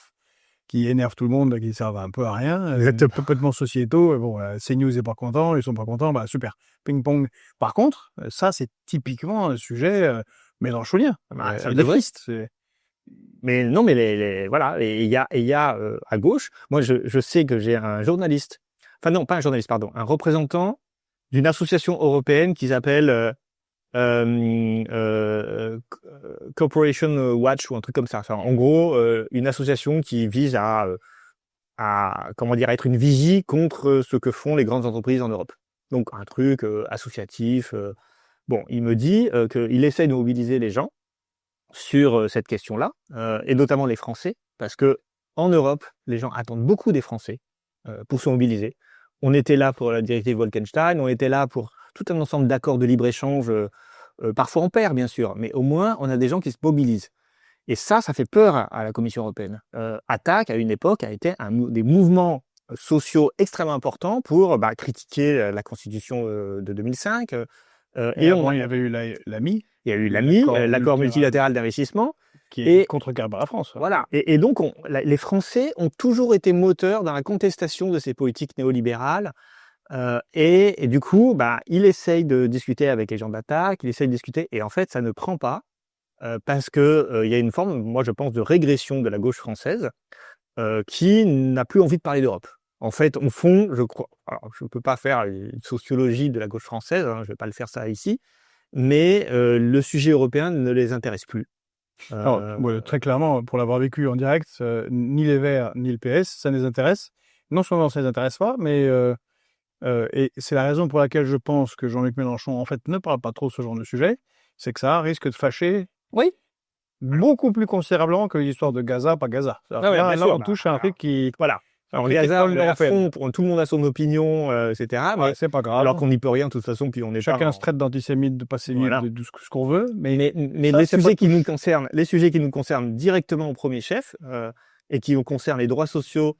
énervent tout le monde, qui servent un peu à rien. Complètement sociétaux. Bon, CNews n'est pas content, ils sont pas contents, super. Ping-pong. Par contre, ça, c'est typiquement un sujet mélenchonien. Mais non, mais voilà. Et il y a à gauche, moi, je sais que j'ai un journaliste, enfin non, pas un journaliste, pardon, un représentant d'une association européenne qui s'appelle Corporation Watch ou un truc comme ça. Enfin, en gros, une association qui vise à être une vigie contre ce que font les grandes entreprises en Europe. Donc un truc associatif. Bon, il me dit qu'il essaye de mobiliser les gens sur cette question-là, et notamment les Français, parce que en Europe, les gens attendent beaucoup des Français pour se mobiliser. On était là pour la directive Bolkestein, on était là pour tout un ensemble d'accords de libre-échange. Parfois on perd, bien sûr, mais au moins on a des gens qui se mobilisent. Et ça fait peur à la Commission européenne. Attac, à une époque, a été des mouvements sociaux extrêmement importants pour critiquer la Constitution de 2005. Et il y avait eu l'AMI. Il y a eu l'AMI, l'accord multilatéral d'investissement. Qui est contrecarré par la France. Voilà. Et donc, les Français ont toujours été moteurs dans la contestation de ces politiques néolibérales. Et du coup, il essaye de discuter avec les gens d'Attac, il essaye de discuter, et en fait, ça ne prend pas, parce que il y a une forme, moi je pense, de régression de la gauche française, qui n'a plus envie de parler d'Europe. En fait, au fond, je crois, alors je ne peux pas faire une sociologie de la gauche française, je ne vais pas le faire ça ici, mais le sujet européen ne les intéresse plus. Très clairement, pour l'avoir vécu en direct, ni les Verts ni le PS, ça ne les intéresse. Non seulement ça ne les intéresse pas, mais et c'est la raison pour laquelle je pense que Jean-Luc Mélenchon, en fait, ne parle pas trop de ce genre de sujet, c'est que ça risque de fâcher beaucoup plus considérablement que l'histoire de Gaza, pas Gaza. Là, on touche à un truc qui... Voilà. Alors, Gaza, tout le monde a son opinion, etc. Mais c'est pas grave. Alors qu'on n'y peut rien, de toute façon, puis on est chacun se traite d'antisémite, de passer de ce qu'on veut. Mais les sujets qui nous concernent directement au premier chef, et qui concernent les droits sociaux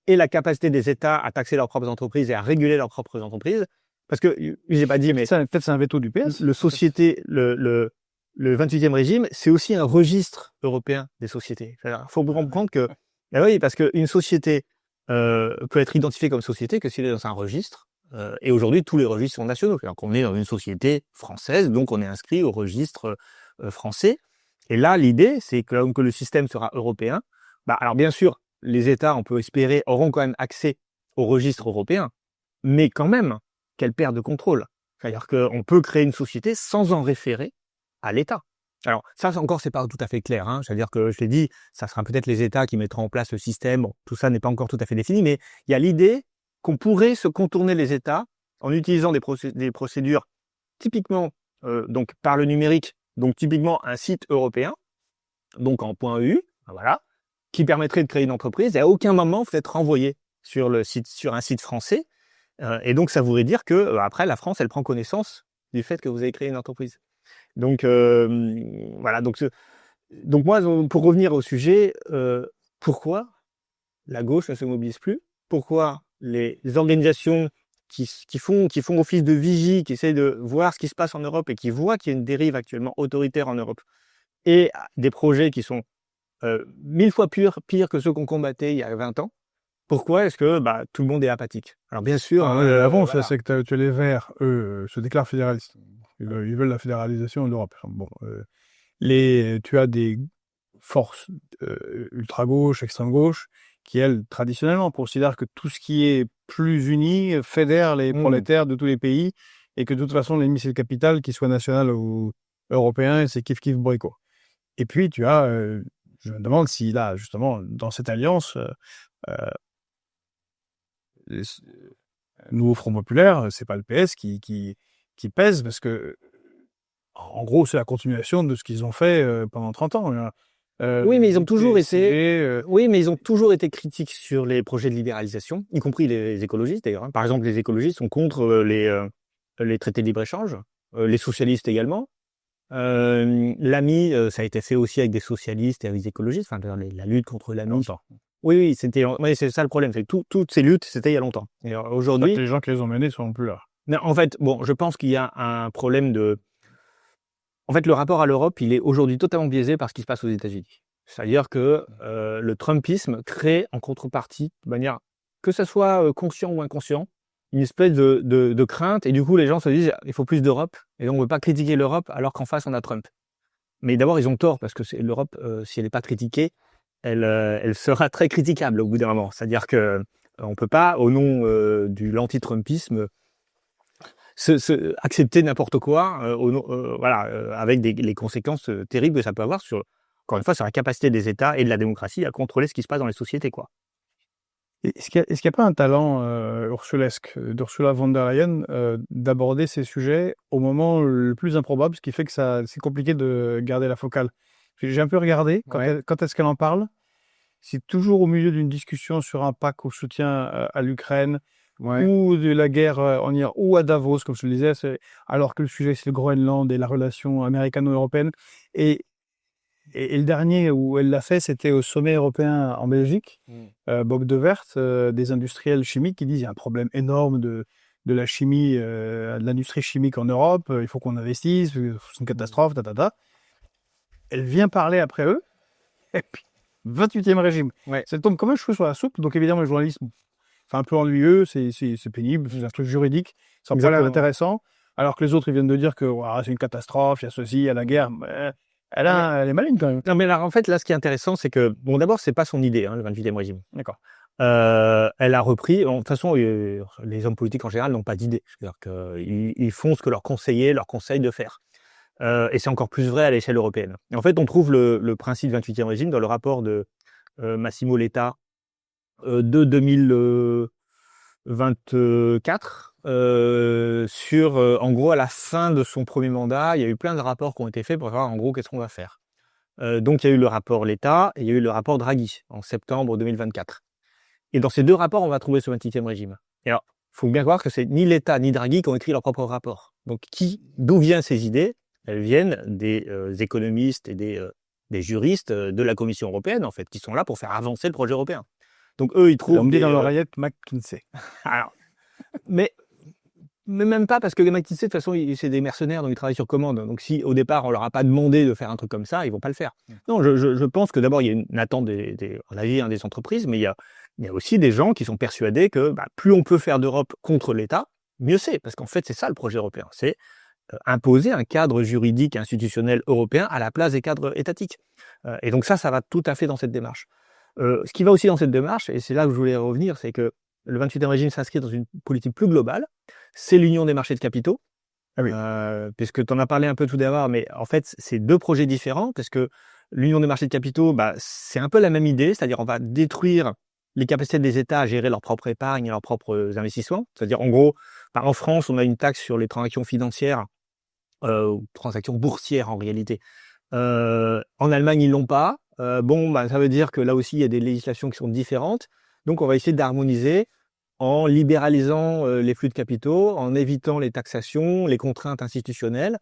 et la capacité des États à taxer leurs propres entreprises et à réguler leurs propres entreprises. Parce que, j'ai pas dit, mais peut-être c'est un veto du PS. le 28e régime, c'est aussi un registre européen des sociétés. Il faut vous rendre compte que, oui, parce qu'une société peut être identifiée comme société que si elle est dans un registre. Et aujourd'hui, tous les registres sont nationaux. C'est-à-dire qu'on est dans une société française, donc on est inscrit au registre français. Et là, l'idée, c'est que, comme que le système sera européen, alors bien sûr, les États, on peut espérer, auront quand même accès au registre européen, mais quand même, quelle perte de contrôle. C'est-à-dire qu'on peut créer une société sans en référer à l'État. Alors, ça encore, c'est pas tout à fait clair. C'est-à-dire que, je l'ai dit, ça sera peut-être les États qui mettront en place le système. Bon, tout ça n'est pas encore tout à fait défini, mais il y a l'idée qu'on pourrait se contourner les États en utilisant des procédures typiquement donc par le numérique, donc typiquement un site européen, donc en .eu, voilà, qui permettrait de créer une entreprise et à aucun moment vous êtes renvoyé sur un site français. Et donc ça voudrait dire que après la France, elle prend connaissance du fait que vous avez créé une entreprise. Donc voilà. Donc moi, pour revenir au sujet, pourquoi la gauche ne se mobilise plus? Pourquoi les organisations qui font office de vigie, qui essayent de voir ce qui se passe en Europe et qui voient qu'il y a une dérive actuellement autoritaire en Europe et des projets qui sont 1000 fois pire que ceux qu'on combattait il y a 20 ans, pourquoi est-ce que tout le monde est apathique? Alors bien sûr... Avant, voilà. c'est que tu les Verts, eux, se déclarent fédéralistes. Ils veulent la fédéralisation de l'Europe. Bon, tu as des forces ultra-gauche, extrême-gauche, qui, elles, traditionnellement, considèrent que tout ce qui est plus uni fédère les prolétaires de tous les pays et que de toute façon, l'ennemi, c'est le capital, qu'il soit national ou européen, et c'est kiff-kiff boycott. Et puis, tu as, je me demande si là, justement, dans cette alliance, le nouveau Front Populaire, c'est pas le PS qui pèse, parce que, en gros, c'est la continuation de ce qu'ils ont fait pendant 30 ans. Oui, mais ils ont toujours été critiques sur les projets de libéralisation, y compris les écologistes d'ailleurs. Par exemple, les écologistes sont contre les traités de libre-échange, les socialistes également. L'AMI, ça a été fait aussi avec des socialistes et avec des écologistes. Enfin, la lutte contre l'AMI. Longtemps. Oui, c'est ça le problème. C'est que toutes ces luttes, c'était il y a longtemps. Et aujourd'hui, les gens qui les ont menées sont plus là. Mais en fait, je pense qu'il y a un problème de... En fait, le rapport à l'Europe, il est aujourd'hui totalement biaisé par ce qui se passe aux États-Unis. C'est-à-dire que le Trumpisme crée en contrepartie, de manière que ça soit conscient ou inconscient, une espèce de crainte. Et du coup, les gens se disent il faut plus d'Europe. Et donc, on ne veut pas critiquer l'Europe alors qu'en face, on a Trump. Mais d'abord, ils ont tort parce que l'Europe, si elle n'est pas critiquée, elle sera très critiquable au bout d'un moment. C'est-à-dire que on ne peut pas, au nom de l'anti-Trumpisme, accepter n'importe quoi, avec les conséquences terribles que ça peut avoir sur, encore une fois, sur la capacité des États et de la démocratie à contrôler ce qui se passe dans les sociétés, quoi. Est-ce qu'il n'y a pas un talent ursulesque d'Ursula von der Leyen d'aborder ces sujets au moment le plus improbable, ce qui fait que c'est compliqué de garder la focale? J'ai un peu regardé quand est-ce qu'elle en parle. C'est toujours au milieu d'une discussion sur un pacte au soutien à l'Ukraine, ou de la guerre en Iran, ou à Davos, comme je le disais, alors que le sujet c'est le Groenland et la relation américano-européenne. Et le dernier où elle l'a fait, c'était au sommet européen en Belgique, Bock de Weert, des industriels chimiques qui disent il y a un problème énorme de la chimie, de l'industrie chimique en Europe, il faut qu'on investisse, c'est une catastrophe, Elle vient parler après eux, et puis 28e régime. Ça tombe comme un cheveu sur la soupe, donc évidemment le journalisme, c'est un peu ennuyeux, c'est pénible, c'est un truc juridique, ça n'a pas l'air intéressant, alors que les autres ils viennent de dire que c'est une catastrophe, il y a ceci, il y a la guerre. Elle est maligne quand même. Non, mais alors, en fait, là, ce qui est intéressant, c'est que, d'abord, c'est pas son idée, le 28e régime. D'accord. Elle a repris, de toute façon, les hommes politiques en général n'ont pas d'idée. C'est-à-dire qu'ils font ce que leurs conseillers leur conseillent de faire. Et c'est encore plus vrai à l'échelle européenne. Et en fait, on trouve le principe du 28e régime dans le rapport de Massimo Letta de 2024. En gros, à la fin de son premier mandat, il y a eu plein de rapports qui ont été faits pour savoir en gros qu'est-ce qu'on va faire. Donc il y a eu le rapport Letta et il y a eu le rapport Draghi en septembre 2024. Et dans ces deux rapports, on va trouver ce 28e régime. Et alors, il faut bien voir que c'est ni Letta ni Draghi qui ont écrit leur propre rapport. Donc d'où viennent ces idées? Elles viennent des économistes et des des juristes de la Commission européenne, en fait, qui sont là pour faire avancer le projet européen. Donc, eux, ils trouvent... On me dit dans l'oreillette McKinsey. Alors, mais même pas, parce que les McKinsey, de toute façon, c'est des mercenaires, donc ils travaillent sur commande. Donc, si au départ, on leur a pas demandé de faire un truc comme ça, ils vont pas le faire. Non, je pense que d'abord, il y a une attente on a dit, des entreprises, mais il y a aussi des gens qui sont persuadés que plus on peut faire d'Europe contre l'État, mieux c'est. Parce qu'en fait, c'est ça le projet européen. C'est imposer un cadre juridique et institutionnel européen à la place des cadres étatiques. Et donc ça va tout à fait dans cette démarche. Ce qui va aussi dans cette démarche, et c'est là où je voulais revenir, c'est que le 28e régime s'inscrit dans une politique plus globale, c'est l'union des marchés de capitaux, puisque tu en as parlé un peu tout d'abord, mais en fait, c'est deux projets différents, parce que l'union des marchés de capitaux, c'est un peu la même idée, c'est-à-dire on va détruire les capacités des États à gérer leur propre épargne et leurs propres investissements. C'est-à-dire, en gros, en France, on a une taxe sur les transactions financières, transactions boursières en réalité. En Allemagne, ils l'ont pas. Ça veut dire que là aussi, il y a des législations qui sont différentes. Donc, on va essayer d'harmoniser en libéralisant les flux de capitaux, en évitant les taxations, les contraintes institutionnelles.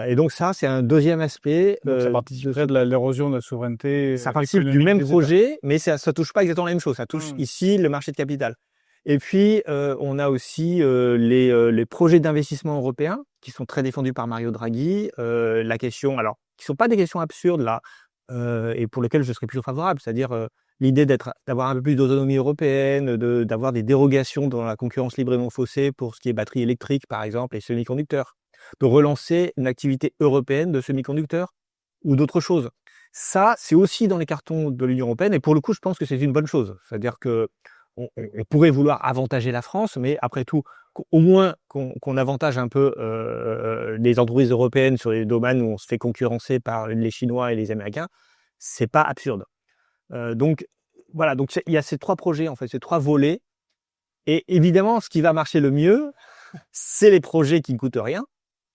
Et donc ça, c'est un deuxième aspect. Donc ça participerait de l'érosion de la souveraineté. Ça participe du même projet, mais ça touche pas exactement la même chose. Ça touche ici le marché de capital. Et puis, on a aussi les projets d'investissement européens qui sont très défendus par Mario Draghi. La question, alors, qui sont pas des questions absurdes là, et pour lesquelles je serais plutôt favorable, c'est-à-dire l'idée d'avoir un peu plus d'autonomie européenne, d'avoir des dérogations dans la concurrence libre et non faussée pour ce qui est batterie électrique, par exemple, et semi-conducteurs, de relancer une activité européenne de semi-conducteurs ou d'autres choses. Ça, c'est aussi dans les cartons de l'Union européenne, et pour le coup, je pense que c'est une bonne chose. C'est-à-dire que on pourrait vouloir avantager la France, mais après tout, au moins qu'on avantage un peu les entreprises européennes sur les domaines où on se fait concurrencer par les Chinois et les Américains, c'est pas absurde. Donc voilà, donc il y a ces trois projets, en fait, ces trois volets, et évidemment, ce qui va marcher le mieux, c'est les projets qui ne coûtent rien,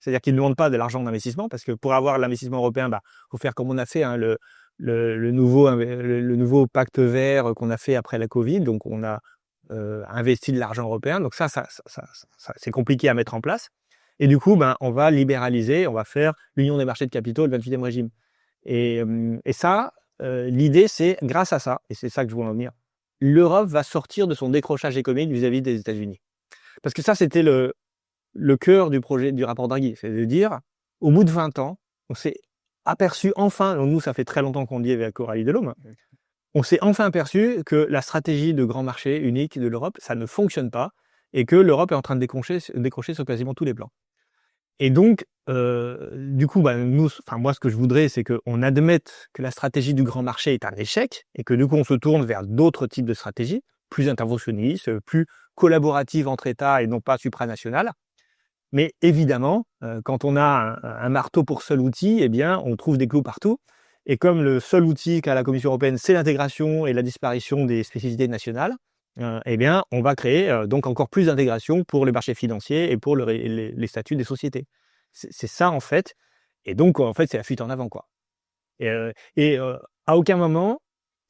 c'est-à-dire qu'ils ne demandent pas de l'argent d'investissement, parce que pour avoir l'investissement européen, faut faire comme on a fait, le nouveau pacte vert qu'on a fait après la Covid. Donc, on a investi de l'argent européen. Donc, ça c'est compliqué à mettre en place. Et du coup, on va libéraliser, on va faire l'union des marchés de capitaux, le 28e régime. Et ça, l'idée, c'est grâce à ça, et c'est ça que je voulais en venir, l'Europe va sortir de son décrochage économique vis-à-vis des États-Unis. Parce que ça, c'était le cœur du projet du rapport Draghi. C'est de dire, au bout de 20 ans, on s'est aperçu enfin, nous ça fait très longtemps qu'on dit avec Coralie Delhomme, on s'est enfin aperçu que la stratégie de grand marché unique de l'Europe, ça ne fonctionne pas, et que l'Europe est en train de décrocher sur quasiment tous les plans. Et donc, du coup, moi ce que je voudrais, c'est qu'on admette que la stratégie du grand marché est un échec, et que du coup on se tourne vers d'autres types de stratégies, plus interventionnistes, plus collaboratives entre États et non pas supranationales. Mais évidemment, quand on a un marteau pour seul outil, eh bien, on trouve des clous partout. Et comme le seul outil qu'a la Commission européenne, c'est l'intégration et la disparition des spécificités nationales, eh bien, on va créer donc encore plus d'intégration pour les marchés financiers et pour les statuts des sociétés. C'est ça, en fait. Et donc, en fait, c'est la fuite en avant, quoi. Et à aucun moment...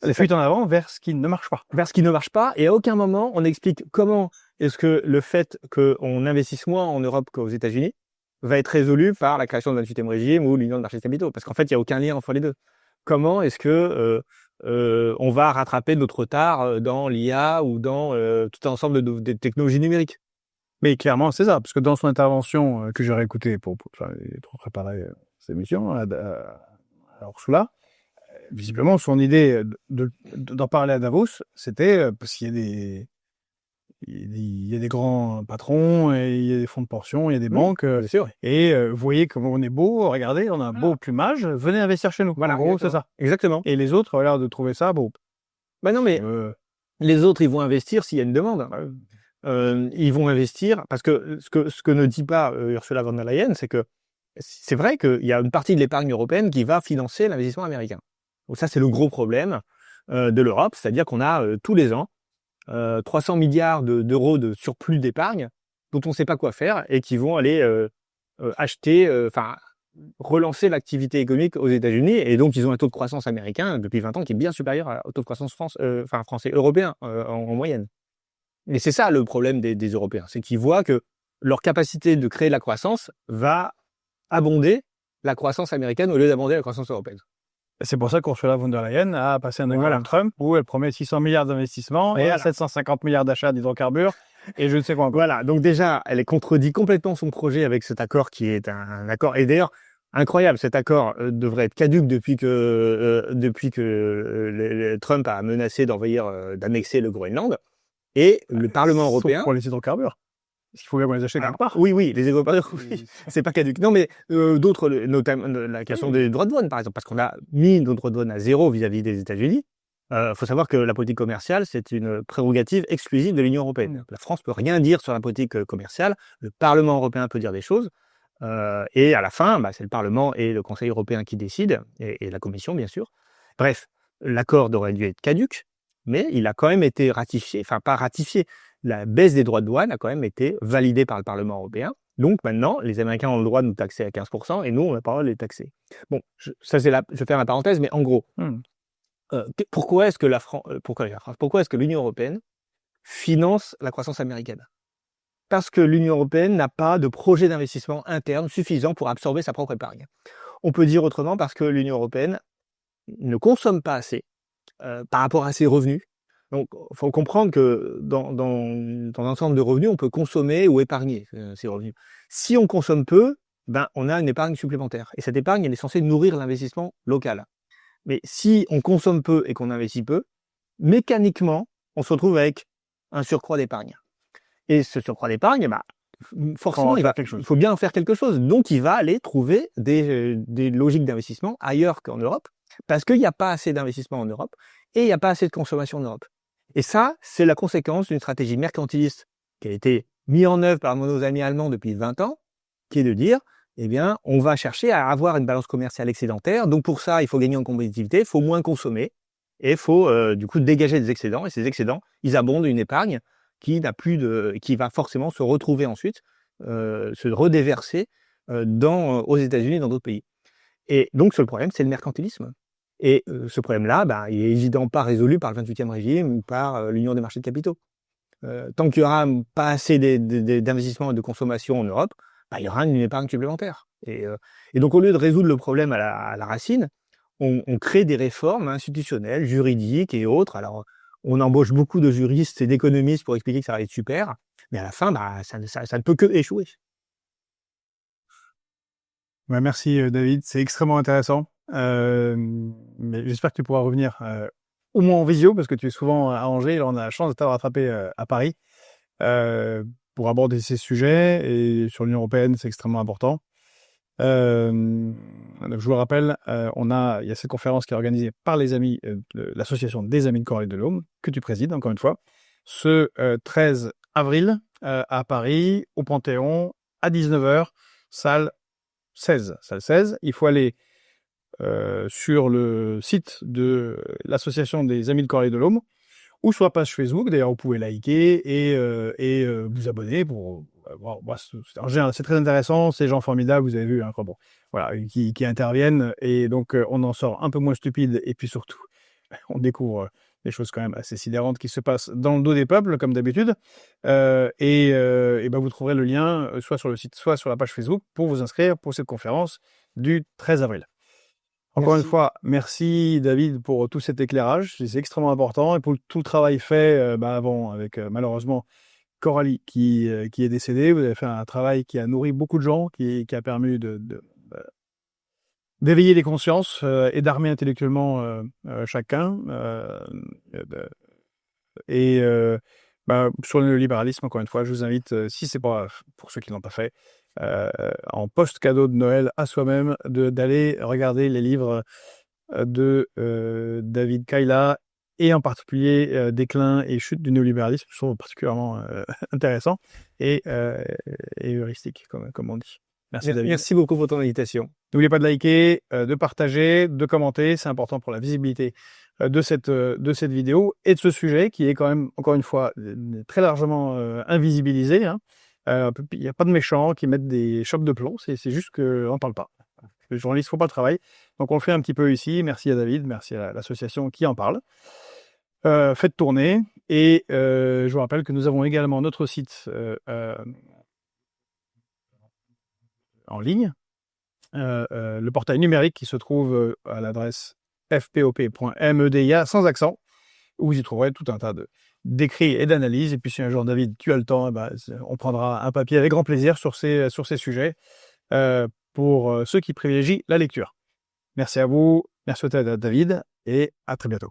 La fuite en avant vers ce qui ne marche pas. Vers ce qui ne marche pas. Et à aucun moment, on explique comment est-ce que le fait qu'on investisse moins en Europe qu'aux États-Unis va être résolu par la création du 28e régime ou l'union de marché de capitaux. Parce qu'en fait, il n'y a aucun lien entre les deux. Comment est-ce que on va rattraper notre retard dans l'IA ou dans tout un ensemble de technologies numériques? Mais clairement, c'est ça. Parce que dans son intervention que j'ai réécoutée pour préparer cette émission à Ursula, visiblement, son idée d'en parler à Davos, c'était parce qu'il y a des grands patrons, et il y a des fonds de pension, il y a des banques. Bien sûr. Et vous voyez comment on est beau, regardez, on a un beau plumage, venez investir chez nous. Voilà, en gros, c'est ça. Exactement. Et les autres ont l'air de trouver ça beau. Non, mais les autres, ils vont investir s'il y a une demande. Ils vont investir, parce que ce que ne dit pas Ursula von der Leyen, c'est que c'est vrai qu'il y a une partie de l'épargne européenne qui va financer l'investissement américain. Donc ça, c'est le gros problème de l'Europe, c'est-à-dire qu'on a tous les ans 300 milliards d'euros de surplus d'épargne dont on ne sait pas quoi faire et qui vont aller relancer l'activité économique aux États-Unis. Et donc, ils ont un taux de croissance américain depuis 20 ans qui est bien supérieur au taux de croissance français, européen en moyenne. Et c'est ça le problème des Européens, c'est qu'ils voient que leur capacité de créer de la croissance va abonder la croissance américaine au lieu d'abonder la croissance européenne. C'est pour ça qu'Ursula von der Leyen a passé un accord Voilà. avec Trump où elle promet 600 milliards d'investissements et Voilà. 750 milliards d'achats d'hydrocarbures et je ne sais quoi encore. Voilà, donc déjà, elle contredit complètement son projet avec cet accord qui est un accord. Et d'ailleurs, incroyable, cet accord devrait être caduc depuis que Trump a menacé d'envahir, d'annexer le Groenland. Et le Parlement Sauf européen. pour les hydrocarbures. Parce qu'il faut bien qu'on les achète quelque part. Oui, les hydrocarbures, oui, c'est pas caduc. Non, mais d'autres, notamment la question des droits de douane, par exemple, parce qu'on a mis nos droits de douane à zéro vis-à-vis des États-Unis. Faut savoir que la politique commerciale, c'est une prérogative exclusive de l'Union européenne. La France peut rien dire sur la politique commerciale. Le Parlement européen peut dire des choses. Et à la fin, c'est le Parlement et le Conseil européen qui décident, et la Commission, bien sûr. Bref, l'accord aurait dû être caduc, mais il a quand même été ratifié, enfin pas ratifié. La baisse des droits de douane a quand même été validée par le Parlement européen. Donc maintenant, les Américains ont le droit de nous taxer à 15% et nous, on n'a pas le droit de les taxer. Bon, je ferme la parenthèse, mais en gros, pourquoi est-ce que l'Union européenne finance la croissance américaine? Parce que l'Union européenne n'a pas de projet d'investissement interne suffisant pour absorber sa propre épargne. On peut dire autrement parce que l'Union européenne ne consomme pas assez par rapport à ses revenus. Donc, il faut comprendre que dans un ensemble de revenus, on peut consommer ou épargner ces revenus. Si on consomme peu, on a une épargne supplémentaire. Et cette épargne, elle est censée nourrir l'investissement local. Mais si on consomme peu et qu'on investit peu, mécaniquement, on se retrouve avec un surcroît d'épargne. Et ce surcroît d'épargne, forcément, il faut bien en faire quelque chose. Donc, il va aller trouver des logiques d'investissement ailleurs qu'en Europe, parce qu'il n'y a pas assez d'investissement en Europe et il n'y a pas assez de consommation en Europe. Et ça, c'est la conséquence d'une stratégie mercantiliste qui a été mise en œuvre par nos amis allemands depuis 20 ans, qui est de dire, on va chercher à avoir une balance commerciale excédentaire. Donc, pour ça, il faut gagner en compétitivité, il faut moins consommer et il faut, du coup, dégager des excédents. Et ces excédents, ils abondent une épargne qui va forcément se retrouver ensuite, se redéverser aux États-Unis et dans d'autres pays. Et donc, ce problème, c'est le mercantilisme. Et ce problème-là, il est évidemment pas résolu par le 28e régime ou par l'Union des marchés de capitaux. Tant qu'il y aura pas assez d'investissement et de consommation en Europe, il y aura une épargne supplémentaire. Et donc, au lieu de résoudre le problème à la racine, on crée des réformes institutionnelles, juridiques et autres. Alors, on embauche beaucoup de juristes et d'économistes pour expliquer que ça va être super, mais à la fin, ça ne peut que échouer. Merci David, c'est extrêmement intéressant. Mais j'espère que tu pourras revenir au moins en visio, parce que tu es souvent à Angers. Là, on a la chance de t'avoir attrapé à Paris pour aborder ces sujets. Et sur l'Union européenne, c'est extrêmement important. Je vous le rappelle, il y a cette conférence qui est organisée par les amis de l'association des Amis de Coralie Delhomme, que tu présides, encore une fois, ce 13 avril à Paris, au Panthéon, à 19h, salle 16. Il faut aller sur le site de l'association des Amis de Coralie Delhomme ou sur la page Facebook. D'ailleurs, vous pouvez liker et vous abonner pour en général, c'est très intéressant, ces gens formidables, vous avez vu, qui interviennent, et donc on en sort un peu moins stupide, et puis surtout, on découvre des choses quand même assez sidérantes qui se passent dans le dos des peuples, comme d'habitude, vous trouverez le lien soit sur le site, soit sur la page Facebook pour vous inscrire pour cette conférence du 13 avril. Encore une fois, merci David pour tout cet éclairage, c'est extrêmement important, et pour tout le travail fait avant, avec malheureusement Coralie qui est décédée. Vous avez fait un travail qui a nourri beaucoup de gens, qui a permis d'éveiller les consciences et d'armer intellectuellement chacun. Sur le libéralisme, encore une fois, je vous invite, si c'est pas pour ceux qui l'ont pas fait, en post-cadeau de Noël à soi-même, d'aller regarder les livres de David Kaila, et en particulier Déclin et chute du néolibéralisme, je trouve particulièrement intéressant et heuristique, comme on dit. Merci David. Merci beaucoup pour ton invitation. N'oubliez pas de liker, de partager, de commenter, c'est important pour la visibilité de cette vidéo et de ce sujet qui est quand même, encore une fois, très largement invisibilisé. Il n'y a pas de méchants qui mettent des chocs de plomb, c'est juste qu'on n'en parle pas. Les journalistes ne font pas le travail, donc on le fait un petit peu ici. Merci à David, merci à l'association qui en parle. Faites tourner, et je vous rappelle que nous avons également notre site en ligne, le portail numérique qui se trouve à l'adresse fpop.media sans accent, où vous y trouverez tout un tas d'écrits et d'analyses. Et puis si un jour, David, tu as le temps, on prendra un papier avec grand plaisir sur ces sujets pour ceux qui privilégient la lecture. Merci à vous, merci à David, et à très bientôt.